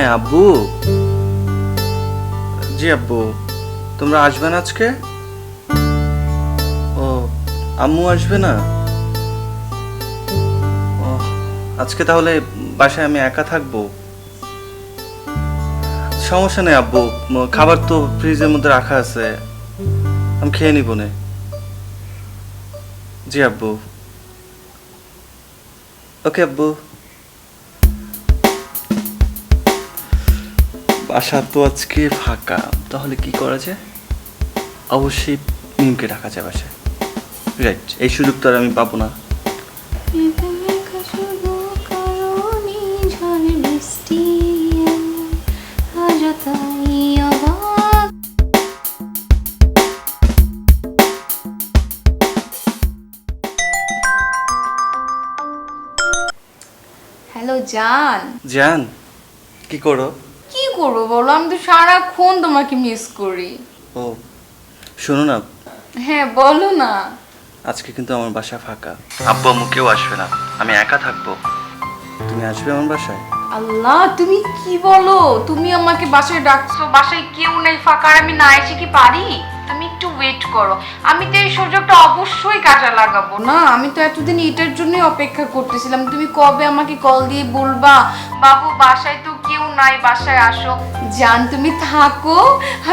হ্যাঁ আব্বু। জি আব্বু, তোমরা আসবে না আজকে? ও, আম্মু আসবে না? ও, আজকে তাহলে বাসায় আমি একা থাকবো? সমস্যা নেই আব্বু, খাবার তো ফ্রিজের মধ্যে রাখা আছে, আমি খেয়ে নিব নে। জি আব্বু। ওকে আব্বু। বাসা তো আজকে ফাঁকা, তাহলে কি করা যায়? অবশ্যই মিমকে ডাকা যায় বাসায়। রাইট, এই সুযোগ তো আর আমি পাবো না। হ্যালো জান। জান, কি করো? কি করবো বলো, আমি তো সারাক্ষণ তোমাকে মিস করি। ও শোনো না, হ্যাঁ বলো না। আজকে কিন্তু আমার বাসা ফাঁকা, আব্বু আম্মু কেউ আসবে না, আমি একা থাকবো। তুমি আসবে আমার বাসায়? আল্লাহ, তুমি কি বলো? তুমি আমাকে বাসায় ডাকছো, বাসায় কেউ নাই, ফাঁকা, আর আমি না এসে কি পারি? তুমি একটু ওয়েট করো, আমি তো এই সুযোগটা অবশ্যই কাজে লাগাবো না। আমি তো এতদিন এটার জন্যই অপেক্ষা করতেছিলাম, তুমি কবে আমাকে কল দিয়ে বলবা বাবু বাসায় তো কেউ নাই, বাসায় আসো। জান তুমি থাকো,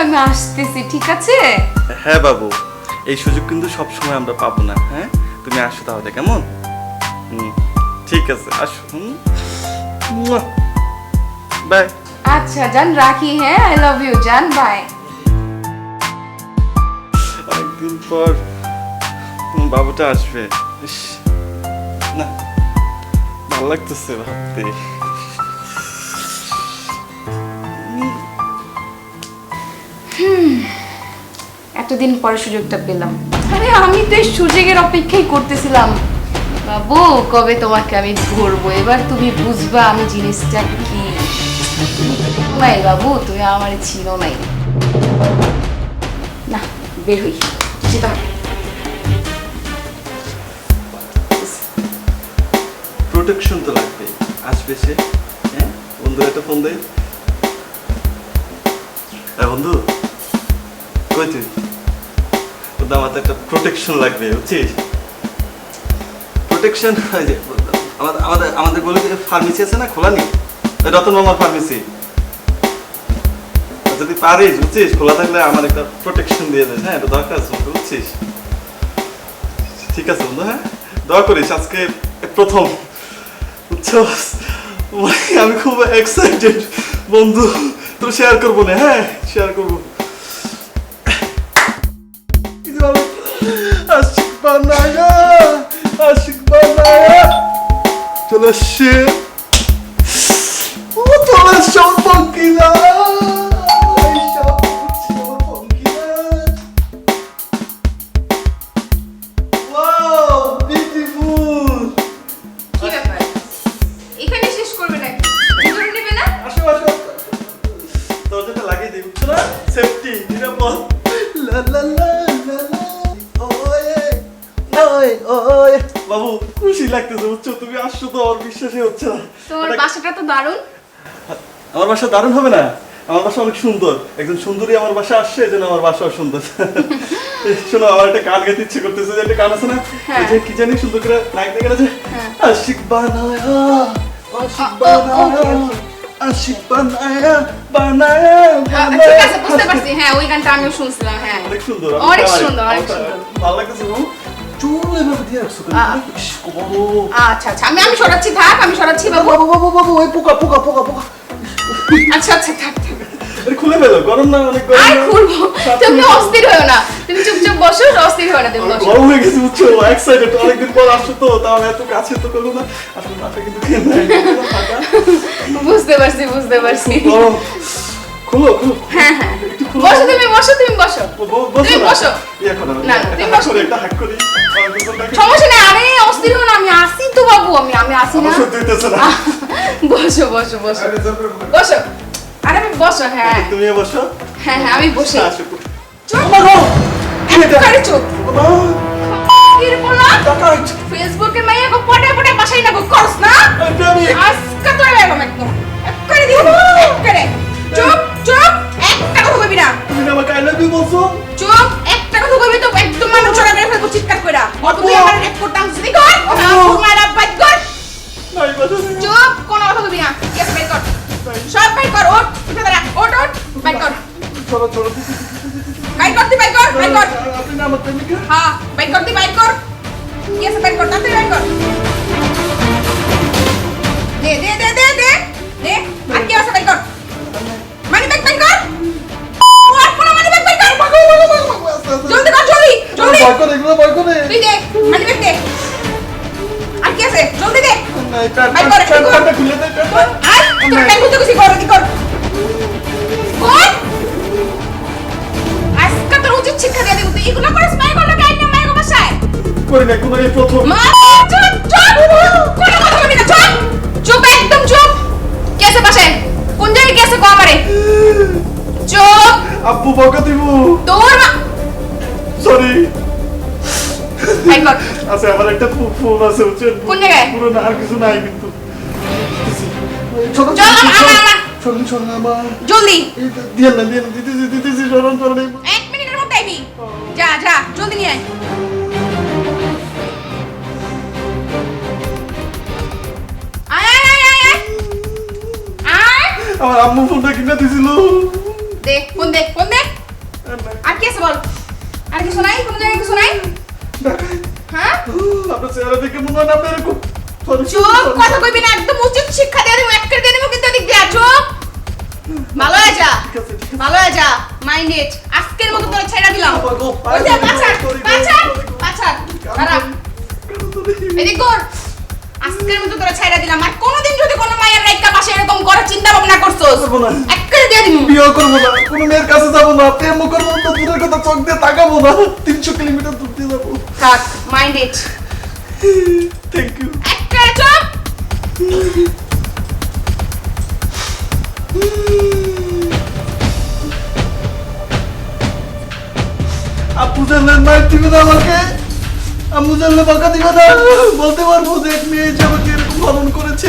আমি আসতেছি, ঠিক আছে? হ্যাঁ বাবু, এই সুযোগ কিন্তু সবসময় আমরা পাবো না। হ্যাঁ, তুমি আসো তাহলে, কেমন? ঠিক আছে, আসো। বাই। আচ্ছা জান, রাখি। হ্যাঁ, আই লাভ ইউ জান, বাই। অনেকদিন পর বাবুটা আসবে, ইস, না ভালো লাগতেছে ভাবতে। এতদিন পরে সুযোগটা পেলাম। আরে আমি তো এই সুযোগের অপেক্ষাই করতেছিলাম। বাবু কবে তোমাকে আমি ধরবো, এবার তুমি বুঝবা আমি জিনিসটা কি। নাই বাবু, তুমি আমার ছিল নাই। না, বের হই, যেতে হবে। প্রোটেকশন তো লাগবে, আসবে সে। হ্যাঁ, বন্ধুর একটা ফোন দেয়। হ্যাঁ বন্ধু, কই তুই? বন্ধু, আমার তো একটা প্রোটেকশন লাগবে, বুঝছিস? প্রোটেকশন আমাদের আমাদের আমাদের বলে ফার্মেসি আছে না, খোলা নেই? রতন মামার ফার্মেসি, যদি পারিস, বুঝছিস, খোলা থাকলে আমার একটা প্রোটেকশন দিয়ে দেয়। হ্যাঁ, এটা দরকার আছে বন্ধু, বুঝছিস? ঠিক আছে বন্ধু, হ্যাঁ দোয়া করিস। আজকে প্রথম, বুঝছস, আমি খুব এক্সাইটেড বন্ধু, তো শেয়ার করবো না? হ্যাঁ শেয়ার করবো। আশিক বানায়া, আশিক বানায়া চলে আসছে, ও চলে আসছে আমার পঙ্কিরা, কি ব্যাপার, এখানে শেষ করবে নাকি? ভিতরে নেবে না? আসো আসো, দরজাটা লাগিয়ে দিই, বুঝছো না? সেফটি, নিরাপদ। লা লা লা লা লা, ওয়ে ওয়ে ওয়ে। বাবু খুশি লাগতেছে, বুঝছো? তুমি আসছো তো আমার বিশ্বাসই হচ্ছে না। তোমার বাসাটা তো দারুণ। আমার বাসা দারুণ হবে না? আমার বাসা অনেক সুন্দর, একজন সুন্দরী আমার বাসা আসছে, এজন্য আমার বাসাও সুন্দর। শোনো, আমার একটা গান গাইতে ইচ্ছে করতেছে, যে একটা গান আছে না, ওই যে কি জানি সুন্দর করে লাইন দিয়ে গেছে, আশিক বানায়া, আশিক বানায়া, আশিক বানায়া, বানায়া ঠিক আছে, বুঝতে পারছি। হ্যাঁ, ওই গানটা আমিও শুনছিলাম। হ্যাঁ, অনেক সুন্দর, অনেক সুন্দর, অনেক সুন্দর। ভালো লাগতেছে বাবু। চুল এভাবে দিয়ে রাখছো কেন? ইস, বাবু। আচ্ছা আচ্ছা, আমি সরাচ্ছি, থাক, আমি সরাচ্ছি বাবু। বাবু বাবু বাবু, ওই পোকা পোকা পোকা পোকা। আচ্ছা আচ্ছা, থাক থাক। আরে খুলে ফেলো, গরম না অনেক গরম আর না? খুলবো, তুমি অস্থির হও না, তুমি চুপচাপ বসো, অস্থির হও না, তুমি বসো। গরম হয়ে গেছে, বুঝছো? এক্সাইটেড, অনেকদিন পর আসছো তো, তাহলে এত কাছে তো করলো না। আসলে মাথা কিন্তু খেয়ে নাই, ফাঁকা। বুঝতে পারছি, বুঝতে পারছি। গরম। খুলো খুলো। হ্যাঁ হ্যাঁ, একটু খুলো। বসো, তুমি বসো, তুমি বসো। বসো তুমি না। বসো। ইয়ে করো না, না, না, তুমি একটা হাক বসো। করি, একটা হাক করি। অনেকদিন পর দেখা। সমস্যা নেই, আরে অস্থির হও না, আমি আসি তো বাবু, আমি আসি না। আমার সত্যি হইতেছে না। বসো বসো বসো আরে জোর করে বলো। বসো, আরে আমি বসো। হ্যাঁ তুমিও বসো। হ্যাঁ হ্যাঁ, আমি বসি। আসো। চুপ, বাবা গো, কি এটা? আরে চুপ। বাবা, কি রে বলা? ডাকাত। ফেসবুকে মাইয়া গো পটে পটে বাসাই না গো করস না? এটা আমি আজকে তোরে লাগাম একদম। একবারে দিও, একবারে চলো চলো বাইক করতে বাইক কর বাইক কর আপনি না আমার প্রেমিকা হ্যাঁ বাইক করতে বাইক কর কি আছে বাইক কর তাড়াতাড়ি বাইক কর দে দে দে দে দে দে আর কি আছে বাইক কর মানি ব্যাগ বাইক কর আর কোন মানি ব্যাগ বাইক কর জলদি কর জলদি জলদি ভয় করে এগুলো ভয় করে তুই দে মানি ব্যাগ দে আর কি আছে জলদি দে নাই প্যান্ট বাইক কর প্যান্টটা খুলে দে প্যান্টটা আর তোর ব্যাগ খুলতে গেছি কর কি কর কর আজকে তোর উচিত শিক্ষা দিয়ে দেব তুই এগুলো করিস মাই করলে গাইড না মাই গো বাসায় করি না কোনো এই প্রথম মা চুপ চুপ কোনো কথা বলবি না চুপ চুপ একদম চুপ কেসে পাশে কোন জায়গায় কেসে কো আমারে চুপ আব্বু বকা দিব তোর মা সরি ভাই কর আচ্ছা আমার একটা ফোন আছে বুঝছেন কোন জায়গায়? পুরো না আর কিছু নাই কিন্তু চলো চল আমার চলুন চলুন আমার জলদি দিয়ে না দিতেছি চলুন চলুন 1 মিনিটের মধ্যে আইবি যা যা জলদি নিয়ে আয় আয় আয় আয় আয় আয় আমার আম্মু ফোনটা কিনে দিছিল দে ফোন দে আর কি আছে বল আর কিছু নাই কোন জায়গায় কিছু নাই হ্যাঁ আপনার চেহারা দেখে মনে হয় না আপনার এরকম চুপ কথা কইবি না একদম উচিত শিক্ষা দিয়ে দেবো এক করে দিয়ে দেবো কিন্তু এদিক দিয়া চুপ ভালো হয়ে যা ভালো হয়ে যা মাইন্ড ইট আজকের মতো তোরা ছেড়ে দিলাম ওই যে পাছার খারাপ এদিক কর আজকের মতো তোরা ছেড়ে দিলাম আর কোনোদিন যদি কোনো মায়ের রাইকা পাশে এরকম করার চিন্তা ভাবনা করছস করবো না। এক করে দিয়ে দিমু বিয়ে করবো না কোনো মেয়ের কাছে যাবো না প্রেম করবো না দূরের কথা চোখ দিয়ে তাকাবো না 300 কিলোমিটার দূর দিয়ে যাবো থাক মাইন্ড ইট থ্যাংক ইউ এক করে চুপ আপু জানলে মার দিবে না আমাকে আম্মু জানলে বকা দিবে না বলতে পারবো যে এক মেয়ে যে আমাকে এরকম পালন করেছে